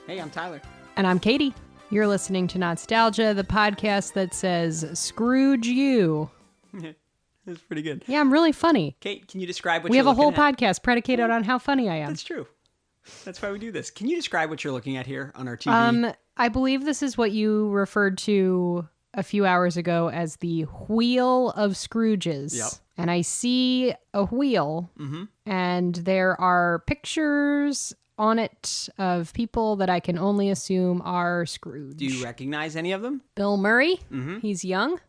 Hey, I'm Tyler. And I'm Katie. You're listening to Not-Stalgia, the podcast that says, Scrooge you. That's pretty good. Yeah, I'm really funny. Kate, can you describe what We you're have a whole looking at? podcast predicated on how funny I am. That's true. That's why we do this. Can you describe what you're looking at here on our TV? I believe this is what you referred to a few hours ago as the Wheel of Scrooges. Yep. And I see a wheel, and there are pictures on it of people that I can only assume are Scrooge. Do you recognize any of them? Bill Murray, he's young,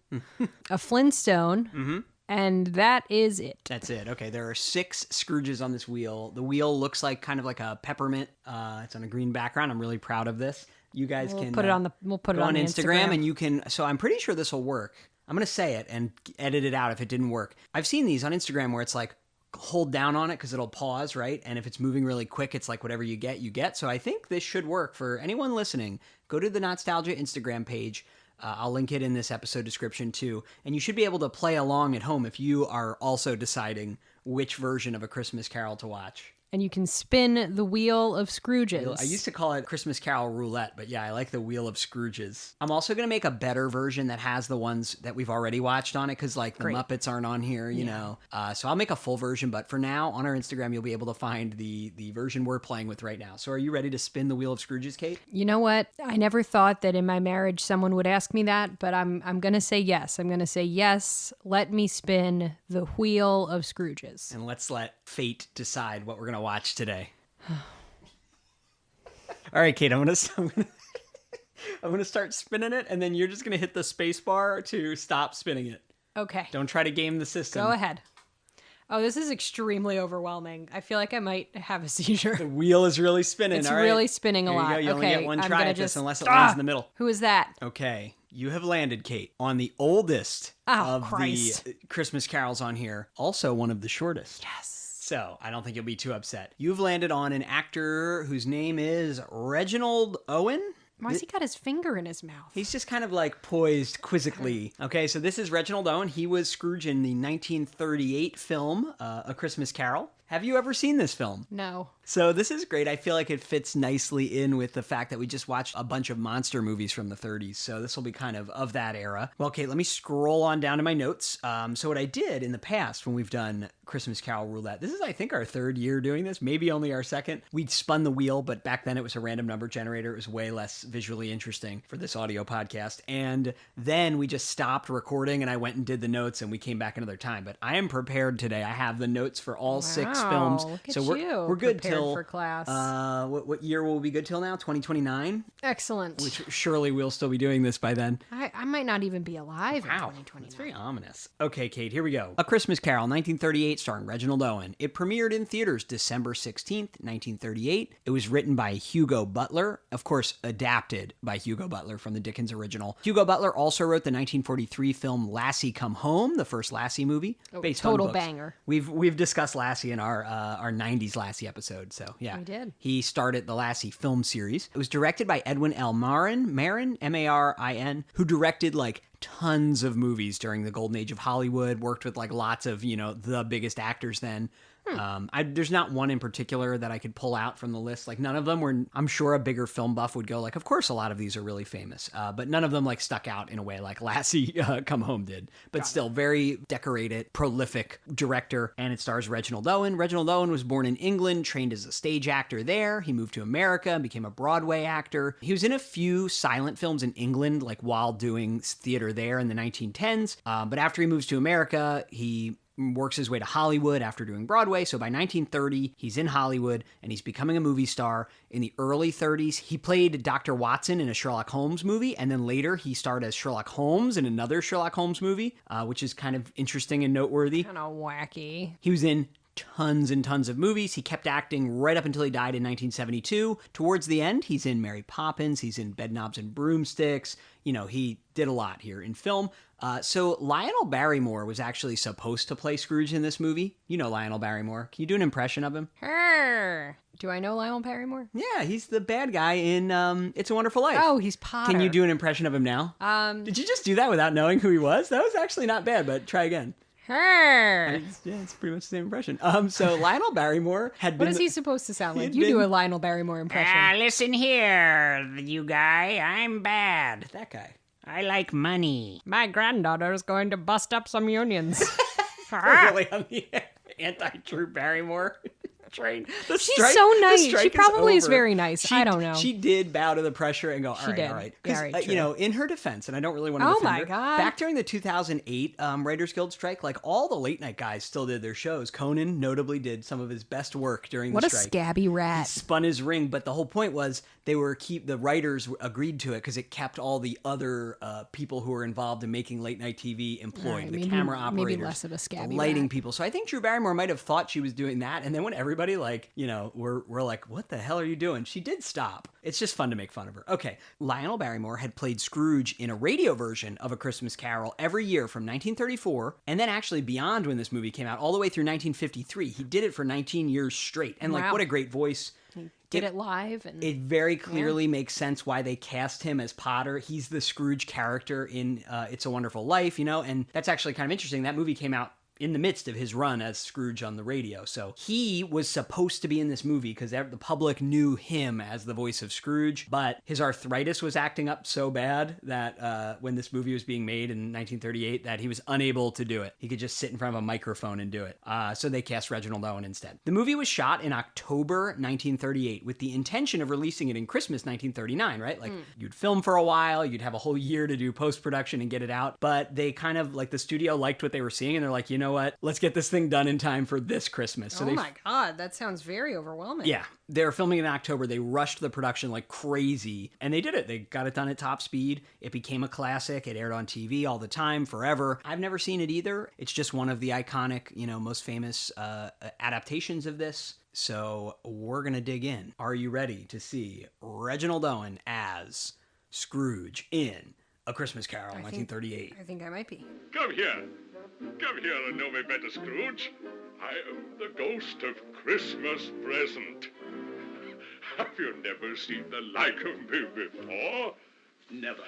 a Flintstone, and that is it. That's it. Okay, there are 6 Scrooges on this wheel. The wheel looks like kind of like a peppermint. It's on a green background. I'm really proud of this. You guys We'll can put it on the Instagram, and you can. So I'm pretty sure this will work. I'm going to say it and edit it out if it didn't work. I've seen these on Instagram where it's like, hold down on it because it'll pause, right? And if it's moving really quick, it's like whatever you get, you get. So I think this should work for anyone listening. Go to the Not-Stalgia Instagram page. I'll link it in this episode description too. And you should be able to play along at home if you are also deciding which version of A Christmas Carol to watch. And you can spin the Wheel of Scrooges. I used to call it Christmas Carol Roulette, but yeah, I like the Wheel of Scrooges. I'm also going to make a better version that has the ones that we've already watched on it, because like the Muppets aren't on here, you know. So I'll make a full version, but for now, on our Instagram, you'll be able to find the version we're playing with right now. So are you ready to spin the Wheel of Scrooges, Kate? You know what? I never thought that in my marriage someone would ask me that, but I'm going to say yes. I'm going to say yes. Let me spin the Wheel of Scrooges. And let's let fate decide what we're going to watch today. All right, Kate, I'm gonna start spinning it, and then you're just gonna hit the space bar to stop spinning it. Okay. Don't try to game the system. Go ahead. Oh, this is extremely overwhelming. I feel like I might have a seizure. The wheel is really spinning. It's all right? really spinning a There lot. You go. You only Okay, get one I'm try gonna at this just- unless it lands in the middle. Who is that? Okay, you have landed, Kate, on the oldest of Christ. the Christmas carols on here. Also one of the shortest. Yes. So I don't think you'll be too upset. You've landed on an actor whose name is Reginald Owen. Why's he got his finger in his mouth? He's just kind of like poised quizzically. Okay, so this is Reginald Owen. He was Scrooge in the 1938 film, A Christmas Carol. Have you ever seen this film? No. So this is great. I feel like it fits nicely in with the fact that we just watched a bunch of monster movies from the 30s. So this will be kind of that era. Well, Kate, let me scroll on down to my notes. So what I did in the past when we've done Christmas Carol Roulette, this is, I think, our 3rd year doing this, maybe only our 2nd. We'd spun the wheel, but back then it was a random number generator. It was way less visually interesting for this audio podcast. And then we just stopped recording, and I went and did the notes, and we came back another time. But I am prepared today. I have the notes for all 6 films. Look at So we're good prepared till for class. what year will we be good till now? 2029? Excellent. Which surely we'll still be doing this by then. I might not even be alive in Wow, 2029. that's very ominous. Okay, Kate, here we go. A Christmas Carol, 1938, starring Reginald Owen. It premiered in theaters December 16th, 1938. It was written by Hugo Butler, of course, adapted by Hugo Butler from the Dickens original. Hugo Butler also wrote the 1943 film Lassie Come Home, the first Lassie movie, based on total books. banger. We've discussed Lassie in our 90s Lassie episode, so yeah. We did. He started the Lassie film series. It was directed by Edwin L. Marin, M-A-R-I-N, who directed like tons of movies during the golden age of Hollywood, worked with like lots of, the biggest actors then. There's not one in particular that I could pull out from the list. Like none of them were, I'm sure a bigger film buff would go like, of course a lot of these are really famous, but none of them like stuck out in a way like Lassie Come Home did. But still very decorated, prolific director, and it stars Reginald Owen. Reginald Owen was born in England, trained as a stage actor there. He moved to America and became a Broadway actor. He was in a few silent films in England, like while doing theater there in the 1910s. But after he moves to America, he works his way to Hollywood after doing Broadway. So by 1930, he's in Hollywood and he's becoming a movie star. In the early 30s, he played Dr. Watson in a Sherlock Holmes movie. And then later he starred as Sherlock Holmes in another Sherlock Holmes movie, which is kind of interesting and noteworthy. Kind of wacky. He was in tons and tons of movies. He kept acting right up until he died in 1972. Towards the end, he's in Mary Poppins. He's in Bedknobs and Broomsticks. He did a lot here in film. So Lionel Barrymore was actually supposed to play Scrooge in this movie. You know Lionel Barrymore. Can you do an impression of him? Do I know Lionel Barrymore? Yeah, he's the bad guy in It's a Wonderful Life. Oh, he's Potter. Can you do an impression of him now? Did you just do that without knowing who he was? That was actually not bad, but try again. Hey. It's pretty much the same impression. So Lionel Barrymore had been... What is he supposed to sound like? You do a Lionel Barrymore impression. Listen here, you guy. I'm bad. That guy. I like money. My granddaughter is going to bust up some unions. Really on the anti-Drew Barrymore train. She's so nice. She probably is very nice. I don't know. She did bow to the pressure and go, all right. Yeah, Because, right, you know, in her defense, and I don't really want to defend her, God. back during the 2008 Writers Guild strike, like all the late night guys still did their shows. Conan notably did some of his best work during the strike. What a scabby rat. He spun his ring, but the whole point was the writers agreed to it because it kept all the other people who were involved in making late night TV employed, the camera operators, maybe less of a scabby the lighting rat. people. So I think Drew Barrymore might have thought she was doing that, and then when everybody we're like, what the hell are you doing? She did stop. It's just fun to make fun of her. Okay, Lionel Barrymore had played Scrooge in a radio version of A Christmas Carol every year from 1934, and then actually beyond when this movie came out, all the way through 1953. He did it for 19 years straight, and Wow. what a great voice. Did it live. And It very clearly makes sense why they cast him as Potter. He's the Scrooge character in It's a Wonderful Life, and that's actually kind of interesting. That movie came out in the midst of his run as Scrooge on the radio. So he was supposed to be in this movie because the public knew him as the voice of Scrooge, but his arthritis was acting up so bad that when this movie was being made in 1938 that he was unable to do it. He could just sit in front of a microphone and do it. So they cast Reginald Owen instead. The movie was shot in October 1938 with the intention of releasing it in Christmas 1939, right? Like you'd film for a while, you'd have a whole year to do post-production and get it out, but they kind of, like the studio liked what they were seeing and they're like, you know what? Let's get this thing done in time for this Christmas. So my God, that sounds very overwhelming. Yeah. They were filming in October. They rushed the production like crazy, and they did it. They got it done at top speed. It became a classic. It aired on TV all the time, forever. I've never seen it either. It's just one of the iconic, most famous adaptations of this. So we're going to dig in. Are you ready to see Reginald Owen as Scrooge in A Christmas Carol, 1938? I think I might be. Come here. Come here and know me better, Scrooge. I am the ghost of Christmas present. Have you never seen the like of me before? Never.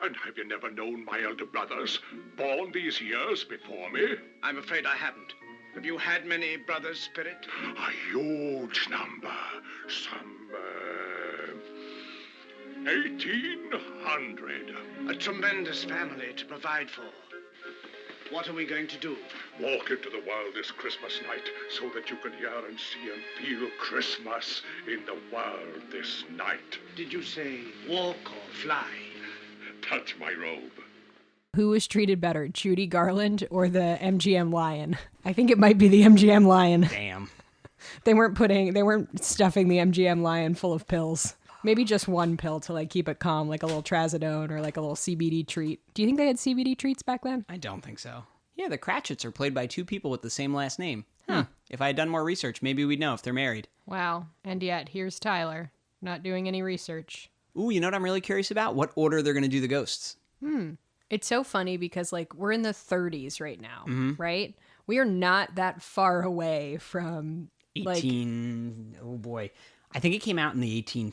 And have you never known my elder brothers, born these years before me? I'm afraid I haven't. Have you had many brothers, Spirit? A huge number. Some, 1,800. A tremendous family to provide for. What are we going to do? Walk into the world this Christmas night so that you can hear and see and feel Christmas in the world this night. Did you say walk or fly? Touch my robe. Who was treated better, Judy Garland or the MGM Lion? I think it might be the MGM Lion. Damn. They weren't stuffing the MGM Lion full of pills. Maybe just one pill to keep it calm, like a little trazodone or like a little CBD treat. Do you think they had CBD treats back then? I don't think so. Yeah, the Cratchits are played by two people with the same last name. If I had done more research, maybe we'd know if they're married. Wow. And yet, here's Tyler, not doing any research. Ooh, you know what I'm really curious about? What order they're going to do the ghosts. It's so funny because we're in the 30s right now, right? We are not that far away from 18... oh boy. I think it came out in the 1840s.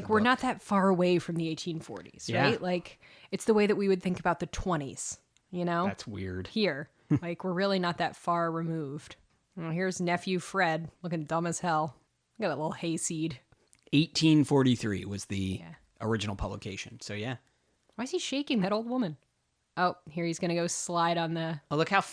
We're not that far away from the 1840s, Yeah. right? It's the way that we would think about the 20s, That's weird. Here. We're really not that far removed. Well, here's nephew Fred, looking dumb as hell. Got a little hayseed. 1843 was the original publication. So yeah. Why is he shaking that old woman? Oh, here he's going to go slide on the... Oh, look how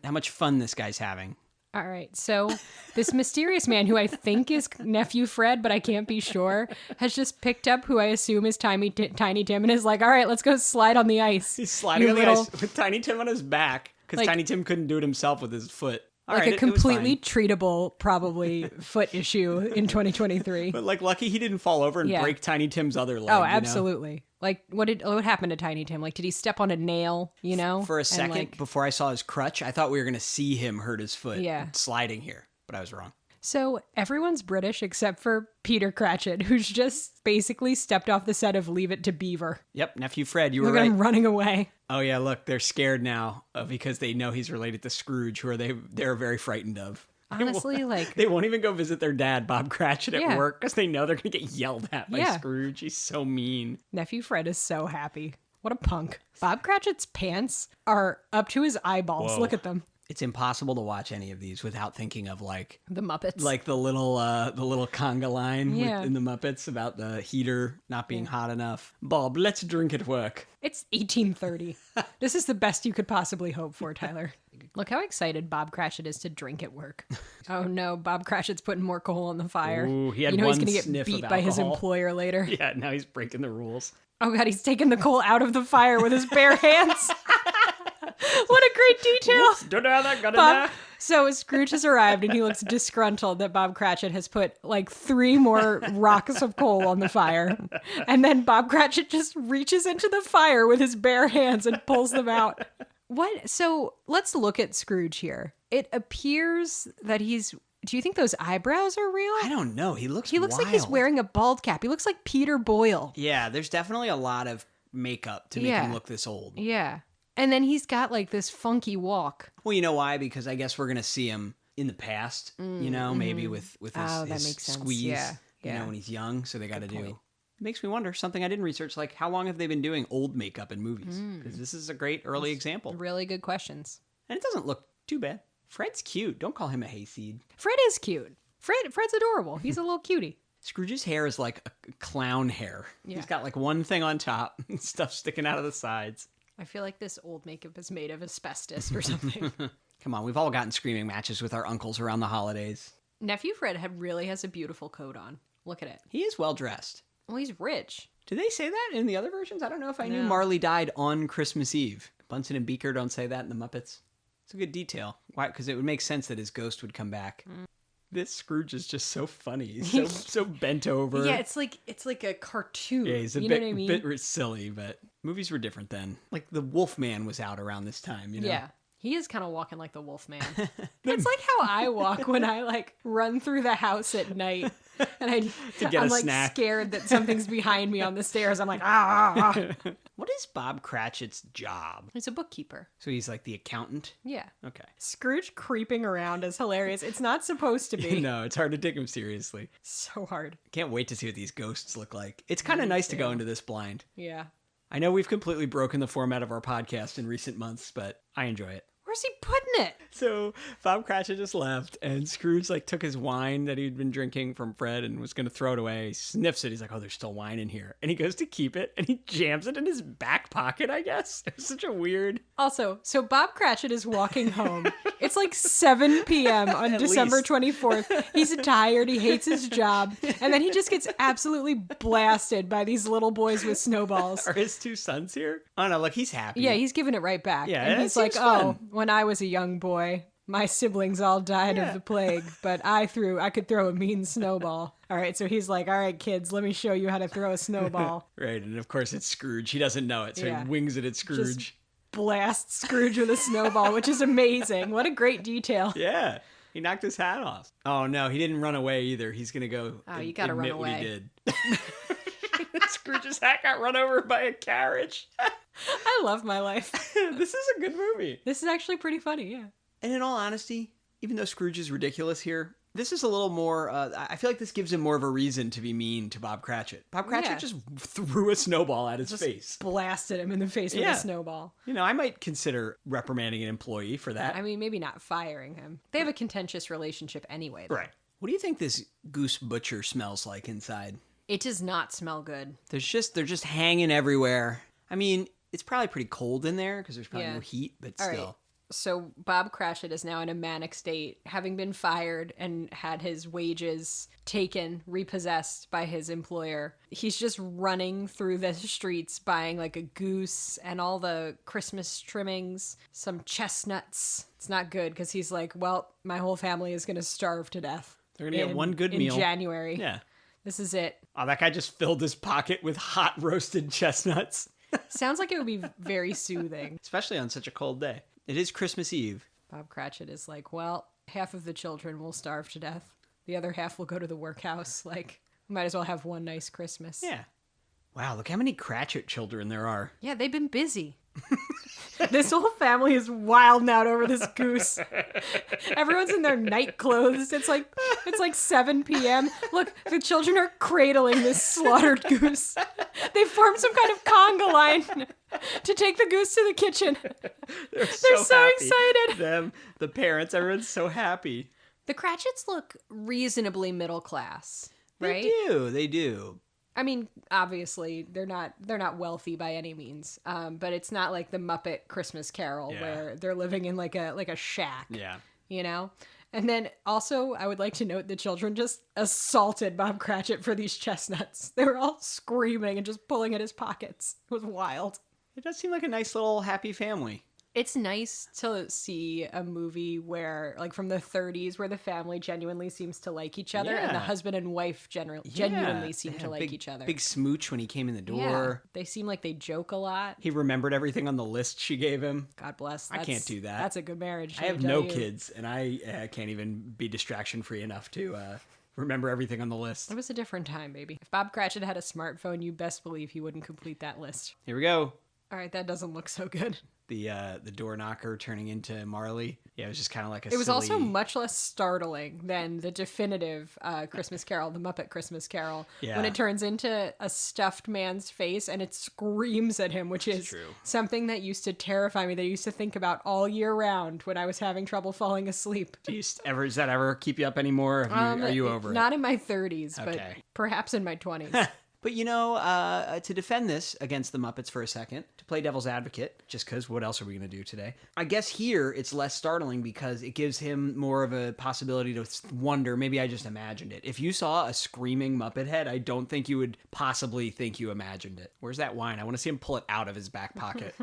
much fun this guy's having. All right, so this mysterious man who I think is nephew Fred, but I can't be sure, has just picked up who I assume is Tiny Tim and is like, all right, let's go slide on the ice. He's sliding on the ice with Tiny Tim on his back because Tiny Tim couldn't do it himself with his foot. All right, a completely treatable, probably, foot issue in 2023. But lucky he didn't fall over and break Tiny Tim's other leg. Oh, absolutely. What happened to Tiny Tim? Did he step on a nail, For a second, before I saw his crutch, I thought we were going to see him hurt his foot sliding here, but I was wrong. So everyone's British except for Peter Cratchit, who's just basically stepped off the set of Leave It to Beaver. Yep, nephew Fred, you were Look right. at him running away. Oh yeah, look, they're scared now because they know he's related to Scrooge, who they're very frightened of. Honestly, they won't even go visit their dad, Bob Cratchit, at work because they know they're going to get yelled at by Scrooge. He's so mean. Nephew Fred is so happy. What a punk. Bob Cratchit's pants are up to his eyeballs. Whoa. Look at them. It's impossible to watch any of these without thinking of like The Muppets. the little conga line Yeah. in the Muppets about the heater not being hot enough. Bob, let's drink at work. It's 1830. This is the best you could possibly hope for, Tyler. Look how excited Bob Cratchit is to drink at work. Oh no, Bob Cratchit's putting more coal on the fire. Ooh, he had you know one he's gonna get sniff beat of by his alcohol. employer later. Yeah, now he's breaking the rules. Oh god, he's taking the coal out of the fire with his bare hands. What a great detail. Don't know how that got in Bob, there. so Scrooge has arrived and he looks disgruntled that Bob Cratchit has put like 3 more rocks of coal on the fire. And then Bob Cratchit just reaches into the fire with his bare hands and pulls them out. What? So let's look at Scrooge here. It appears that do you think those eyebrows are real? I don't know. He looks like he's wild. wearing a bald cap. He looks like Peter Boyle. Yeah, there's definitely a lot of makeup to make Yeah. him look this old. Yeah. And then he's got like this funky walk. Well, you know why? Because I guess we're gonna see him in the past. You know, maybe with his, Oh, that his makes sense. squeeze. Yeah, You yeah. know, when he's young, so they got to do. point. It makes me wonder something I didn't research. Like, how long have they been doing old makeup in movies? Because this is a great early example, Really good questions. and it doesn't look too bad. Fred's cute. Don't call him a hayseed. Fred is cute. Fred's adorable. He's a little cutie. Scrooge's hair is like a clown hair. Yeah. He's got like one thing on top, and stuff sticking out of the sides. I feel like this old makeup is made of asbestos or something. Come on, we've all gotten screaming matches with our uncles around the holidays. Nephew Fred really has a beautiful coat on. Look at it. He is well dressed. Well, he's rich. Do they say that in the other versions? I don't know if I knew No. Marley died on Christmas Eve. Bunsen and Beaker don't say that in the Muppets. It's a good detail. Why? Because it would make sense that his ghost would come back. This Scrooge is just so funny. He's so bent over. Yeah, it's like a cartoon. Yeah, he's a you bit, know what I mean? bit silly, but movies were different then. Like the Wolfman was out around this time, you know? Yeah. He is kind of walking like the Wolfman. It's like how I walk when I like run through the house at night and get I'm a like snack. scared that something's behind me on the stairs. I'm like, ah. What is Bob Cratchit's job? He's a bookkeeper. So he's like the accountant? Yeah. Okay. Scrooge creeping around is hilarious. It's not supposed to be. No, it's hard to take him seriously. So hard. Can't wait to see what these ghosts look like. It's kind of nice to go into this blind. Yeah. I know we've completely broken the format of our podcast in recent months, but I enjoy it. Where's he putting it? So Bob Cratchit just left, and Scrooge like took his wine that he'd been drinking from Fred and was going to throw it away. He sniffs it. He's like, "Oh, there's still wine in here," and he goes to keep it, and he jams it in his back pocket. I guess it was such a weird. Also, so Bob Cratchit is walking home. It's like 7 p.m. on At December least. 24th. He's tired. He hates his job. And then he just gets absolutely blasted by these little boys with snowballs. Are his 2 sons here? Oh no, look, he's happy. Yeah, he's giving it right back. Yeah, and that he's like, seems oh, fun. when I was a young boy, my siblings all died Yeah. of the plague, but I could throw a mean snowball. All right, so he's like, all right, kids, let me show you how to throw a snowball. Right, and of course it's Scrooge. He doesn't know it, so Yeah. he wings it at Scrooge. Just blasts Scrooge with a snowball, which is amazing. What a great detail. Yeah, he knocked his hat off. Oh no, he didn't run away either. He's gonna go. Oh, you gotta run admit what he away. did. Scrooge's hat got run over by a carriage. I love my life. This is a good movie. This is actually pretty funny, yeah. And in all honesty, even though Scrooge is ridiculous here, this is a little more. I feel like this gives him more of a reason to be mean to Bob Cratchit. Bob Cratchit Yeah. just threw a snowball at his Just face. blasted him in the face with Yeah. a snowball. You know, I might consider reprimanding an employee for that. I mean, maybe not firing him. They have a contentious relationship anyway. Though. Right. What do you think this goose butcher smells like inside? It does not smell good. They're just hanging everywhere. I mean, it's probably pretty cold in there because there's probably Yeah. no heat, but All still. right. So Bob Cratchit is now in a manic state, having been fired and had his wages taken, repossessed by his employer. He's just running through the streets buying like a goose and all the Christmas trimmings, some chestnuts. It's not good because he's like, well, my whole family is going to starve to death. They're gonna get one good meal in January. Yeah. This is it. Oh, that guy just filled his pocket with hot roasted chestnuts. Sounds like it would be very soothing. Especially on such a cold day. It is Christmas Eve. Bob Cratchit is like, well, half of the children will starve to death. The other half will go to the workhouse. Like, we might as well have one nice Christmas. Yeah. Wow, look how many Cratchit children there are. Yeah, they've been busy. This whole family is wilding out over this goose. Everyone's in their night clothes. It's like 7 p.m. Look, the children are cradling this slaughtered goose. They formed some kind of conga line to take the goose to the kitchen. They're so happy. excited. Them, the parents, everyone's so happy. The Cratchits look reasonably middle class, right? They do. I mean, obviously, they're not wealthy by any means, but it's not like the Muppet Christmas Carol where they're living in like a shack. Yeah. You know? And then also, I would like to note the children just assaulted Bob Cratchit for these chestnuts. They were all screaming and just pulling at his pockets. It was wild. It does seem like a nice little happy family. It's nice to see a movie where, like from the 30s, where the family genuinely seems to like each other and the husband and wife genuinely seem to like each other. Big smooch when he came in the door. Yeah, they seem like they joke a lot. He remembered everything on the list she gave him. God bless. I can't do that. That's a good marriage. I have no kids, and I can't even be distraction-free enough to remember everything on the list. It was a different time, baby. If Bob Cratchit had a smartphone, you best believe he wouldn't complete that list. Here we go. All right, that doesn't look so good. The door knocker turning into Marley. Yeah, it was just kind of like It was also much less startling than the definitive Christmas Carol, the Muppet Christmas Carol, when it turns into a stuffed man's face and it screams at him, which is something that used to terrify me, that I used to think about all year round when I was having trouble falling asleep. Does that ever keep you up anymore? Are you over it? Not in my 30s, Okay. but perhaps in my 20s. But, to defend this against the Muppets for a second, to play devil's advocate, just because what else are we going to do today? I guess here it's less startling because it gives him more of a possibility to wonder, maybe I just imagined it. If you saw a screaming Muppet head, I don't think you would possibly think you imagined it. Where's that wine? I want to see him pull it out of his back pocket.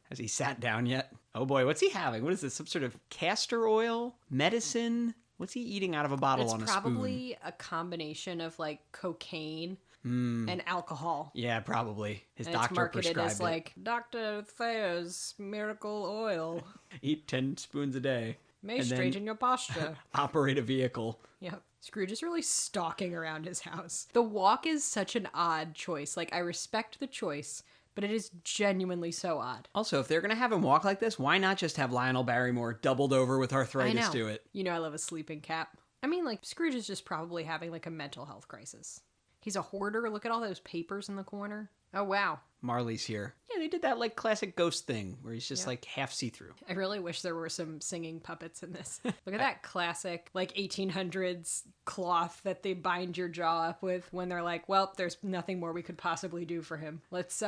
Has he sat down yet? Oh boy, what's he having? What is this? Some sort of castor oil? Medicine? What's he eating out of a bottle on a spoon? It's probably a combination of like cocaine and alcohol. Yeah, probably. His And doctor it's marketed prescribed as it. like Dr. Thayer's miracle oil. Eat 10 spoons a day. May and then straighten your posture. operate a vehicle. Yep. Scrooge is really stalking around his house. The walk is such an odd choice. Like, I respect the choice, but it is genuinely so odd. Also, if they're going to have him walk like this, why not just have Lionel Barrymore doubled over with arthritis do it? You know I love a sleeping cat. I mean, like, Scrooge is just probably having, like, a mental health crisis. He's a hoarder. Look at all those papers in the corner. Oh, wow. Marley's here. Yeah, they did that, like, classic ghost thing where he's just, like, half see-through. I really wish there were some singing puppets in this. Look at that classic, like, 1800s cloth that they bind your jaw up with when they're like, well, there's nothing more we could possibly do for him. Let's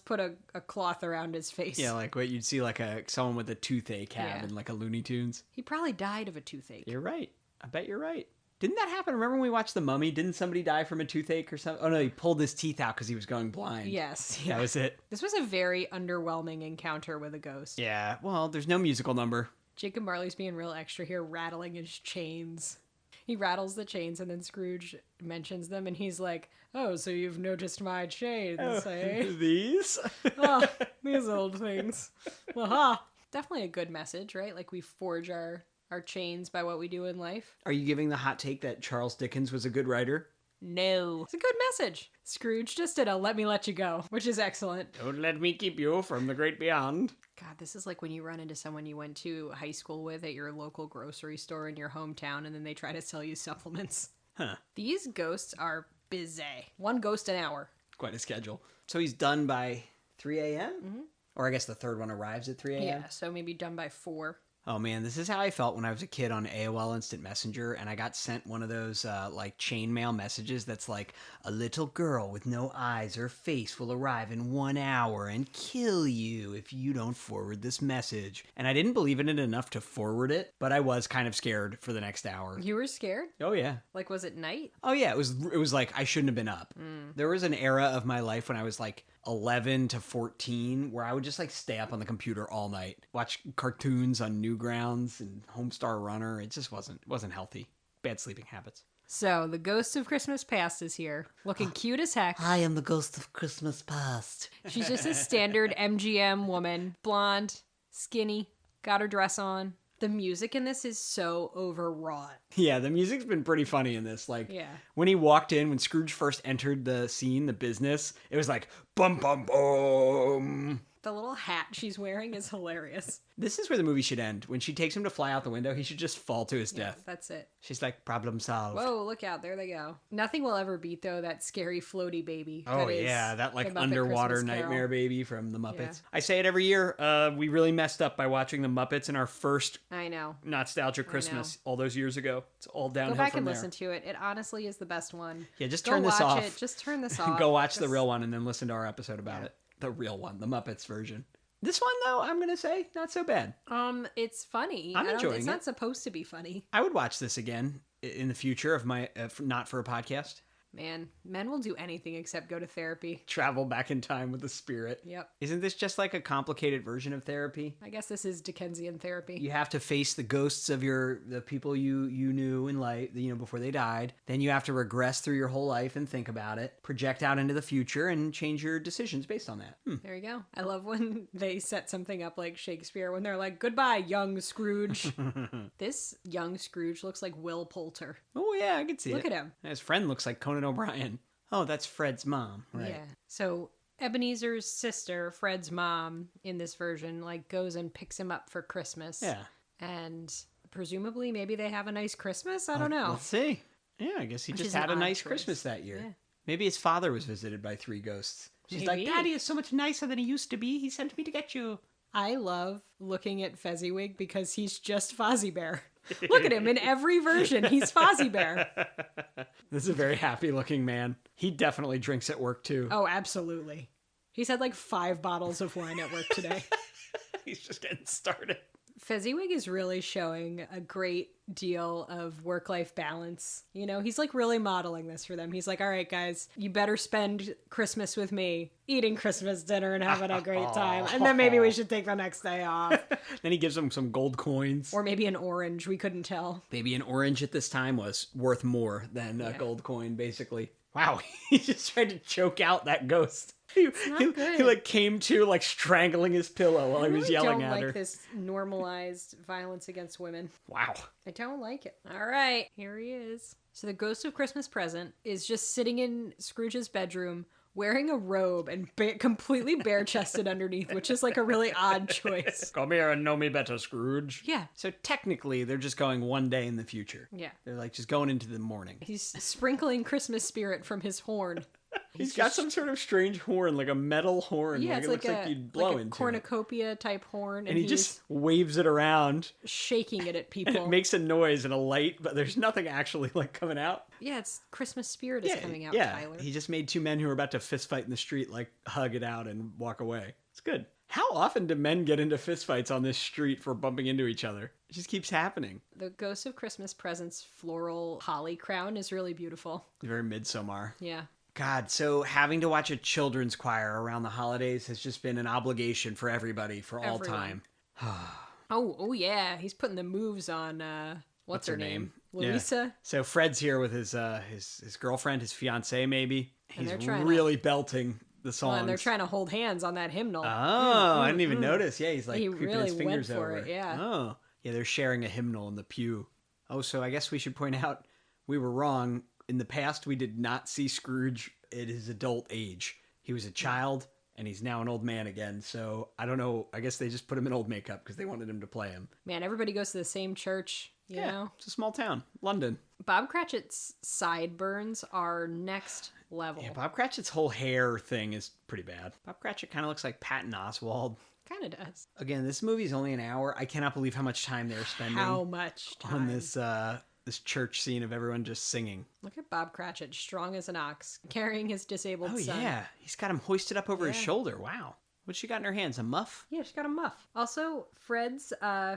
put a cloth around his face. Yeah, like what you'd see, like, someone with a toothache have in, like, a Looney Tunes. He probably died of a toothache. You're right. I bet you're right. Didn't that happen? Remember when we watched The Mummy? Didn't somebody die from a toothache or something? Oh, no, he pulled his teeth out because he was going blind. Yes. That was it. This was a very underwhelming encounter with a ghost. Yeah, well, there's no musical number. Jacob Marley's being real extra here, rattling his chains. He rattles the chains, and then Scrooge mentions them, and he's like, oh, so you've noticed my chains, eh? These? Oh, these old things. Aha. Definitely a good message, right? Like, we forge our chains by what we do in life. Are you giving the hot take that Charles Dickens was a good writer? No. It's a good message. Scrooge just did a let me let you go, which is excellent. Don't let me keep you from the great beyond. God, this is like when you run into someone you went to high school with at your local grocery store in your hometown, and then they try to sell you supplements. Huh. These ghosts are busy. One ghost an hour. Quite a schedule. So he's done by 3 a.m.? Mm-hmm. Or I guess the third one arrives at 3 a.m.? Yeah, so maybe done by 4. Oh man, this is how I felt when I was a kid on AOL Instant Messenger and I got sent one of those like chainmail messages that's like, a little girl with no eyes or face will arrive in 1 hour and kill you if you don't forward this message. And I didn't believe in it enough to forward it, but I was kind of scared for the next hour. You were scared? Oh yeah. Like, was it night? Oh yeah, it was like I shouldn't have been up. There was an era of my life when I was like 11 to 14 where I would just like stay up on the computer all night, watch cartoons on Newgrounds and Homestar Runner. It just wasn't healthy. Bad sleeping habits. So, the ghost of Christmas Past is here, looking cute as heck. I am the ghost of Christmas past. She's just a standard MGM woman, blonde, skinny, got her dress on. The music in this is so overwrought. Yeah, the music's been pretty funny in this. Like, Yeah. when he walked in, when Scrooge first entered the scene, the business, it was like, bum, bum, bum. The little hat she's wearing is hilarious. This is where the movie should end. When she takes him to fly out the window, he should just fall to his death. That's it. She's like, problem solved. Whoa, look out. There they go. Nothing will ever beat, though, that scary floaty baby. Oh, that is yeah. That, like, the Muppet underwater Christmas Carol. nightmare baby from the Muppets. Yeah. I say it every year. We really messed up by watching the Muppets in our first I know. Not-Stalgia Christmas all those years ago. It's all downhill Go back from and there. listen to it. It honestly is the best one. Yeah, just Go turn this watch off. it. Just turn this off. Go watch the Just- real one and then listen to our episode about it. The real one, the Muppets version. This one, though, I'm going to say, not so bad. It's funny. I'm enjoying It's it. not supposed to be funny. I would watch this again in the future of my, not for a podcast. Man, men will do anything except go to therapy. Travel back in time with the spirit. Yep. Isn't this just like a complicated version of therapy? I guess this is Dickensian therapy. You have to face the ghosts of the people you knew in life, before they died. Then you have to regress through your whole life and think about it, project out into the future, and change your decisions based on that. There you go. I love when they set something up like Shakespeare when they're like, goodbye, young Scrooge. This young Scrooge looks like Will Poulter. Oh yeah, I can see it. Look at him. His friend looks like Conan O'Brien. Oh, that's Fred's mom. Right. Yeah. So Ebenezer's sister, Fred's mom, in this version, like goes and picks him up for Christmas. Yeah. And presumably maybe they have a nice Christmas. I don't know. Let's see. Yeah, I guess he Which just is an had a odd nice choice. Christmas that year. Yeah. Maybe his father was visited by 3 ghosts. She's like, Maybe. Daddy is so much nicer than he used to be. He sent me to get you. I love looking at Fezziwig because he's just Fozzie Bear. Look at him in every version. He's Fozzie Bear. This is a very happy looking man. He definitely drinks at work too. Oh, absolutely. He's had like 5 bottles of wine at work today. He's just getting started. Fezziwig is really showing a great deal of work-life balance. You know, he's like really modeling this for them. He's like, all right, guys, you better spend Christmas with me, eating Christmas dinner and having a great time. And then maybe we should take the next day off. Then he gives them some gold coins. Or maybe an orange. We couldn't tell. Maybe an orange at this time was worth more than a gold coin, basically. Wow, he just tried to choke out that ghost. He good. like came to like strangling his pillow while he was yelling I at don't her. like this normalized violence against women. Wow. I don't like it. All right, here he is. So the ghost of Christmas Present is just sitting in Scrooge's bedroom wearing a robe and completely bare-chested underneath, which is like a really odd choice. Come here and know me better, Scrooge. Yeah. So technically, they're just going one day in the future. Yeah. They're like just going into the morning. He's sprinkling Christmas spirit from his horn. He's got some sort of strange horn, like a metal horn. Yeah, like it's it looks like like a, you'd blow like a into it. cornucopia type horn, And he he's just waves it around. shaking it at And people. it makes a noise and a light, but there's nothing actually like coming out. Yeah, it's Christmas spirit is coming out, yeah. Tyler. He just made 2 men who were about to fist fight in the street like hug it out and walk away. It's good. How often do men get into fist fights on this street for bumping into each other? It just keeps happening. The Ghost of Christmas Present's floral holly crown is really beautiful. Very Midsommar. Yeah. God, so having to watch a children's choir around the holidays has just been an obligation for everybody for all Everyone. time. Oh yeah, he's putting the moves on. What's her name? Yeah. Louisa. So Fred's here with his girlfriend, his fiance maybe. And He's they're trying really belting the songs. Well, and they're trying to hold hands on that hymnal. Oh, I didn't even notice. Yeah, he's like He creeping really his fingers went for over. it, yeah. Oh, yeah, they're sharing a hymnal in the pew. Oh, so I guess we should point out we were wrong. In the past, we did not see Scrooge at his adult age. He was a child, and he's now an old man again. So I don't know. I guess they just put him in old makeup because they wanted him to play him. Man, everybody goes to the same church, you know? It's a small town, London. Bob Cratchit's sideburns are next level. Yeah, Bob Cratchit's whole hair thing is pretty bad. Bob Cratchit kind of looks like Patton Oswalt. Kind of does. Again, this movie's only an hour. I cannot believe how much time they're spending How much time? on this church scene of everyone just singing. Look at Bob Cratchit, strong as an ox, carrying his disabled Oh son. yeah, he's got him hoisted up over his Yeah. shoulder. Wow. What's she got in her hands? A muff? Yeah, she's got a muff. Also, Fred's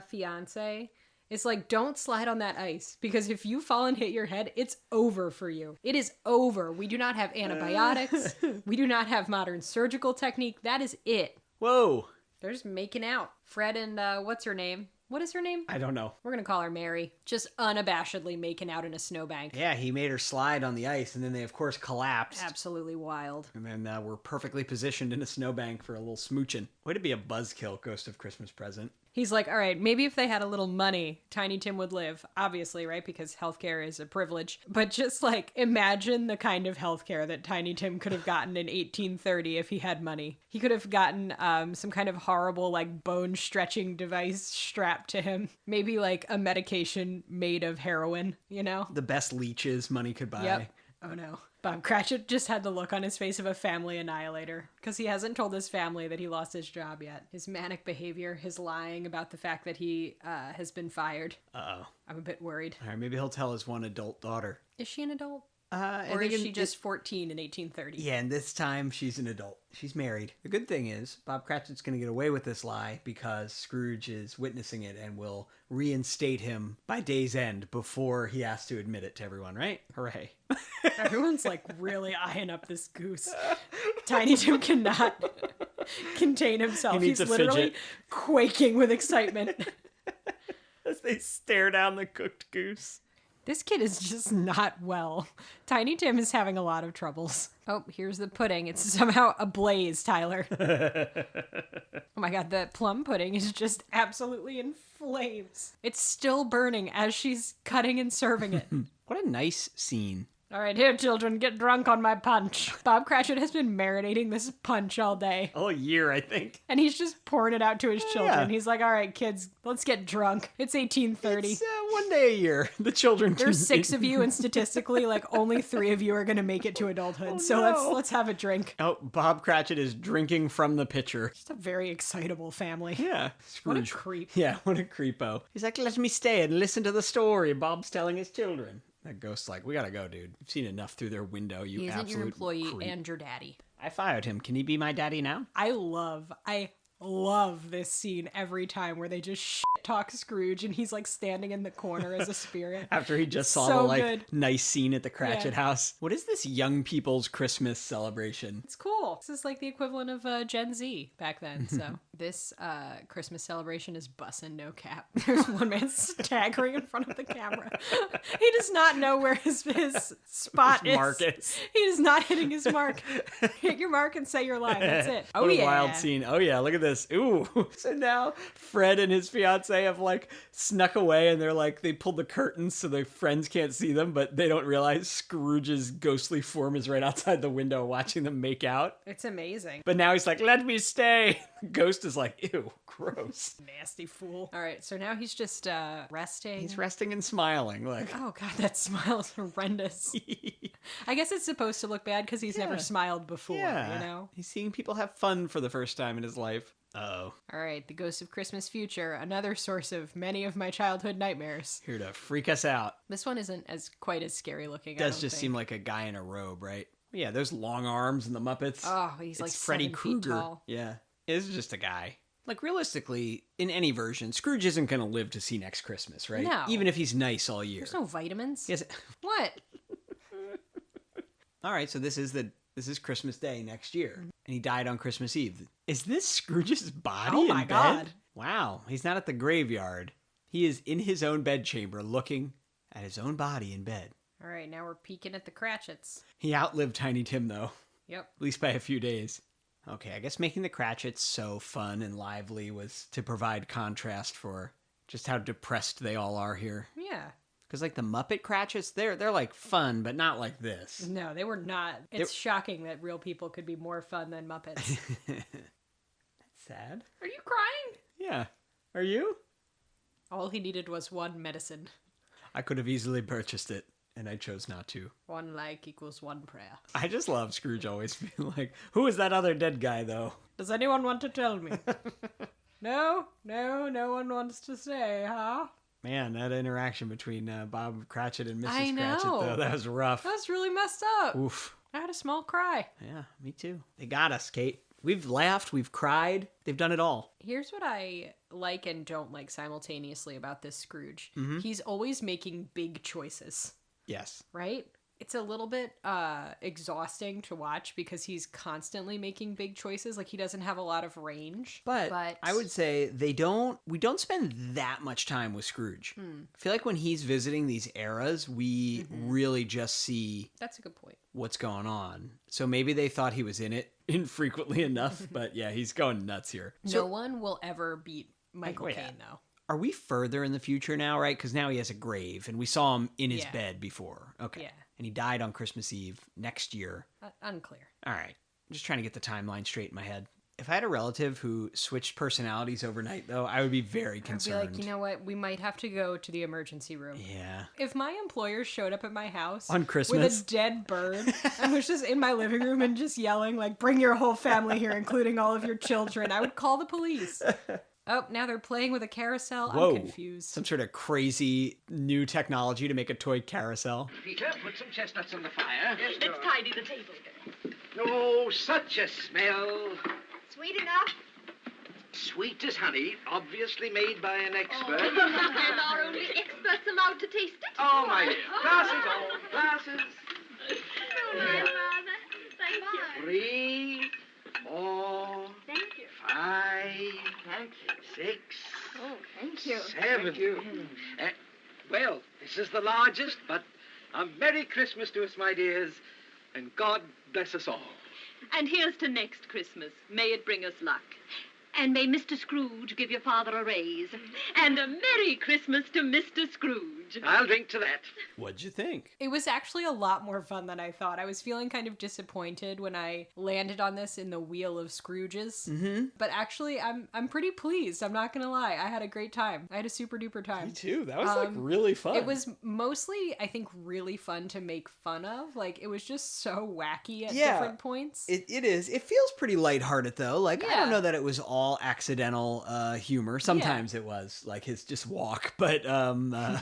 fiance is like, don't slide on that ice because if you fall and hit your head, it's over for you. It is over. We do not have antibiotics. We do not have modern surgical technique. That is it. Whoa. They're just making out. Fred and what's her name? What is her name? I don't know. We're going to call her Mary. Just unabashedly making out in a snowbank. Yeah, he made her slide on the ice, and then they, of course, collapsed. Absolutely wild. And then we're perfectly positioned in a snowbank for a little smooching. Way to be a buzzkill, Ghost of Christmas Present. He's like, all right, maybe if they had a little money, Tiny Tim would live. Obviously, right? Because healthcare is a privilege. But just like imagine the kind of healthcare that Tiny Tim could have gotten in 1830 if he had money. He could have gotten some kind of horrible like bone stretching device strapped to him. Maybe like a medication made of heroin, you know? The best leeches money could buy. Yep. Oh no. Bob Cratchit just had the look on his face of a family annihilator because he hasn't told his family that he lost his job yet. His manic behavior, his lying about the fact that he has been fired. Uh-oh. I'm a bit worried. All right, maybe he'll tell his one adult daughter. Is she an adult? I Or think is she just 14 in 1830? Yeah, and this time she's an adult. She's married. The good thing is, Bob Cratchit's going to get away with this lie because Scrooge is witnessing it and will reinstate him by day's end before he has to admit it to everyone, right? Hooray. Everyone's like really eyeing up this goose. Tiny Tim cannot contain himself. He needs He's a literally fidget. quaking with excitement. As they stare down the cooked goose. This kid is just not well. Tiny Tim is having a lot of troubles. Oh, here's the pudding. It's somehow ablaze, Tyler. Oh my god, the plum pudding is just absolutely in flames. It's still burning as she's cutting and serving it. What a nice scene. All right, here, children, get drunk on my punch. Bob Cratchit has been marinating this punch all day. All year, I think. And he's just pouring it out to his children. Yeah. He's like, all right, kids, let's get drunk. It's 1830. It's one day a year. The children There's 6 of you, and statistically, like, only 3 of you are going to make it to adulthood. Oh, so no. let's have a drink. Oh, Bob Cratchit is drinking from the pitcher. Just a very excitable family. Yeah. What a Scrooge. creep. Yeah, what a creepo. He's like, let me stay and listen to the story Bob's telling his children. That ghost's like, we gotta go, dude. You've seen enough through their window, you He isn't absolute your employee creep. and your daddy. I fired him. Can he be my daddy now? I love this scene every time where they just shit talk Scrooge and he's like standing in the corner as a spirit. After he just saw So the like good. nice scene at the Cratchit Yeah. house. What is this young people's Christmas celebration? It's cool. This is like the equivalent of Gen Z back then. So this Christmas celebration is bussin' no cap. There's one man staggering in front of the camera. He does not know where his spot His mark is. is. He is not hitting his mark. Hit your mark and say your line. That's it. Oh What a yeah. wild scene. Oh yeah, look at this. Ooh. So now Fred and his fiance have like snuck away and they're like, they pulled the curtains so their friends can't see them, but they don't realize Scrooge's ghostly form is right outside the window watching them make out. It's amazing. But now he's like, let me stay. Ghost is like, ew, gross. Nasty fool. All right, so now he's just resting. He's resting and smiling. Like, Oh god, that smile is horrendous. I guess it's supposed to look bad because he's never Yeah. smiled before, yeah. you know? He's seeing people have fun for the first time in his life. Uh-oh. All right, the Ghost of Christmas Future, another source of many of my childhood nightmares. Here to freak us out. This one isn't as quite as scary looking. I Does don't just think. seem like a guy in a robe, right? Yeah, there's long arms and the Muppets. Oh, he's like it's Freddy 7 feet Krueger. tall. Yeah. It's just a guy. Like, realistically, in any version, Scrooge isn't going to live to see next Christmas, right? No. Even if he's nice all year. There's no vitamins. Yes. What? All right, so this is Christmas Day next year, and he died on Christmas Eve. Is this Scrooge's body Oh in my bed? God. Wow, he's not at the graveyard. He is in his own bedchamber looking at his own body in bed. All right, now we're peeking at the Cratchits. He outlived Tiny Tim, though, Yep. at least by a few days. Okay, I guess making the Cratchits so fun and lively was to provide contrast for just how depressed they all are here. Yeah. Because, like, the Muppet Cratchits, they're like fun, but not like this. No, they were not. It's shocking that real people could be more fun than Muppets. That's sad. Are you crying? Yeah. Are you? All he needed was one medicine. I could have easily purchased it, and I chose not to. One like equals one prayer. I just love Scrooge always being like, who is that other dead guy, though? Does anyone want to tell me? No one wants to say, huh? Man, that interaction between Bob Cratchit and Mrs. I Cratchit, know. though, that was rough. That's really messed up. Oof. I had a small cry. Yeah, me too. They got us, Kate. We've laughed, we've cried, they've done it all. Here's what I like and don't like simultaneously about this Scrooge. Mm-hmm. He's always making big choices, Yes. right? It's a little bit exhausting to watch because he's constantly making big choices. Like, he doesn't have a lot of range. But I would say we don't spend that much time with Scrooge. I feel like when he's visiting these eras, we really just see That's a good point. what's going on. So maybe they thought he was in it infrequently enough, but yeah, he's going nuts here. No one will ever beat Michael wait, Caine, though. Are we further in the future now, right? Because now he has a grave, and we saw him in his Yeah. bed before. Okay. Yeah. And he died on Christmas Eve next year. Unclear. All right. I'm just trying to get the timeline straight in my head. If I had a relative who switched personalities overnight, though, I would be very concerned. I'd be like, you know what? We might have to go to the emergency room. Yeah. If my employer showed up at my house On Christmas? with a dead bird and was just in my living room and just yelling, like, bring your whole family here, including all of your children, I would call the police. Oh, now they're playing with a carousel? Whoa. I'm confused. Some sort of crazy new technology to make a toy carousel. Peter, put some chestnuts on the fire. Yes, Let's tidy the table. Oh, such a smell. Sweet enough? Sweet as honey, obviously made by an expert. And our only experts allowed to taste it? Oh, my dear. Glasses, all glasses. No, my father. Thank you. 3, 4, Thank you. 5, thank you. 6, Oh, thank you. 7. Thank you. Well, this is the largest, but a Merry Christmas to us, my dears, and God bless us all. And here's to next Christmas. May it bring us luck. And may Mr. Scrooge give your father a raise. And a Merry Christmas to Mr. Scrooge. I'll drink to that. What'd you think? It was actually a lot more fun than I thought. I was feeling kind of disappointed when I landed on this in the Wheel of Scrooges. Mm-hmm. But actually, I'm pretty pleased. I'm not gonna lie. I had a great time. I had a super duper time. Me too. That was like really fun. It was mostly, I think, really fun to make fun of. Like, it was just so wacky at different points. It is. It feels pretty lighthearted though. Like I don't Yeah. know that it was all accidental humor. Sometimes it was like his just walk, but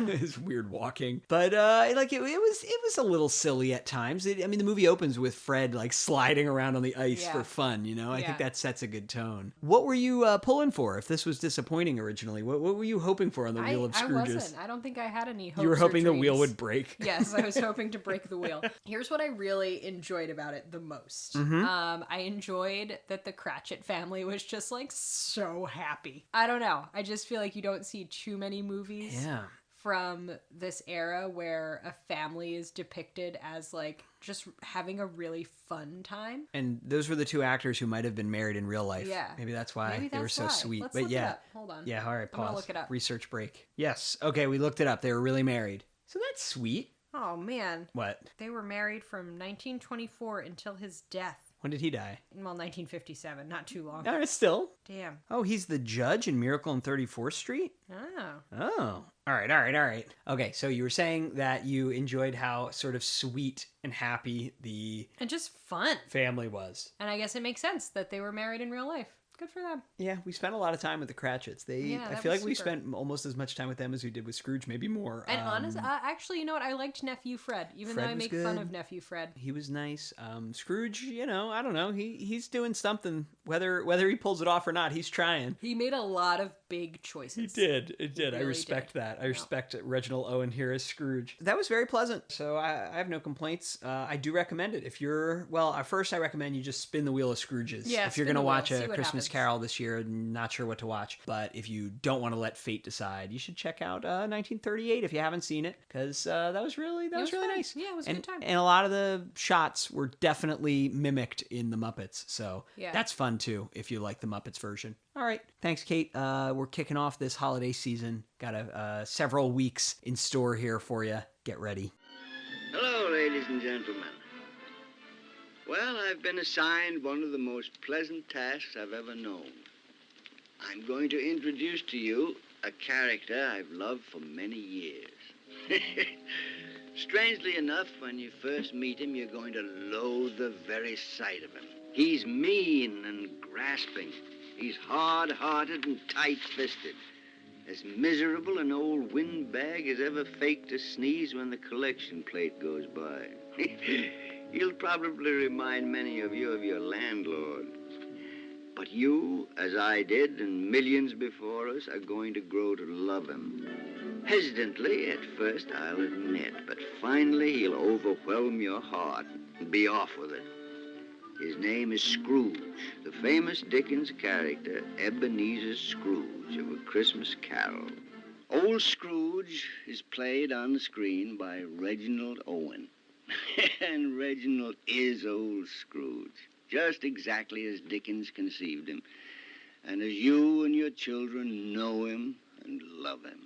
his weird walking. But like it was a little silly at times. I mean, the movie opens with Fred like sliding around on the ice Yeah. for fun. You know, I think Yeah. that sets a good tone. What were you pulling for? If this was disappointing originally, what were you hoping for on the Wheel of I Scrooges? wasn't. I don't think I had any hopes. You were hoping or the wheel dreams. would break. Yes, I was hoping to break the wheel. Here's what I really enjoyed about it the most. I enjoyed that the Cratchit family was just like so happy. I don't know. I just feel like you don't see too many movies Yeah. from this era where a family is depicted as like just having a really fun time. And those were the two actors who might have been married in real life. Yeah. Maybe that's why Maybe they were that's so why. sweet. Let's but look it yeah. up. Hold on. Yeah, all right, I'm gonna pause. look it up. Research break. Yes. Okay, we looked it up. They were really married. So that's sweet. Oh man. What? They were married from 1924 until his death. When did he die? Well, 1957, not too long. No, still. Damn. Oh, he's the judge in Miracle on 34th Street? Oh. Oh. All right. Okay, so you were saying that you enjoyed how sort of sweet and happy the And just fun. family was. And I guess it makes sense that they were married in real life. Good for them. Yeah, we spent a lot of time with the Cratchits. Yeah, I that feel was like we super. spent almost as much time with them as we did with Scrooge, maybe more. And honestly, actually, you know what? I liked Nephew Fred, even Fred though I was make fun good. of Nephew Fred. He was nice. Scrooge, you know, I don't know. He's doing something. Whether he pulls it off or not, he's trying. He made a lot of big choices. It did. I really respect did. that. I respect Reginald Owen here as Scrooge. That was very pleasant. So I have no complaints. I do recommend it. If you're, well, at first I recommend you just spin the Wheel of Scrooges. Yeah, if you're spin going to the wheel, watch see A what Christmas happens. Carol this year, not sure what to watch. But if you don't want to let fate decide, you should check out 1938 if you haven't seen it, because that was really was really fun. nice. Yeah, it was a and, good time. And a lot of the shots were definitely mimicked in the Muppets. So Yeah. that's fun too if you like the Muppets version. All right. Thanks, Kate. We're kicking off this holiday season. Got several weeks in store here for you. Get ready. Hello, ladies and gentlemen. Well, I've been assigned one of the most pleasant tasks I've ever known. I'm going to introduce to you a character I've loved for many years. Strangely enough, when you first meet him, you're going to loathe the very sight of him. He's mean and grasping. He's hard-hearted and tight-fisted. As miserable an old windbag as ever faked a sneeze when the collection plate goes by. He'll probably remind many of you of your landlord. But you, as I did, and millions before us, are going to grow to love him. Hesitantly, at first, I'll admit, but finally he'll overwhelm your heart and be off with it. His name is Scrooge, the famous Dickens character, Ebenezer Scrooge of A Christmas Carol. Old Scrooge is played on the screen by Reginald Owen. And Reginald is old Scrooge, just exactly as Dickens conceived him. and as you and your children know him and love him.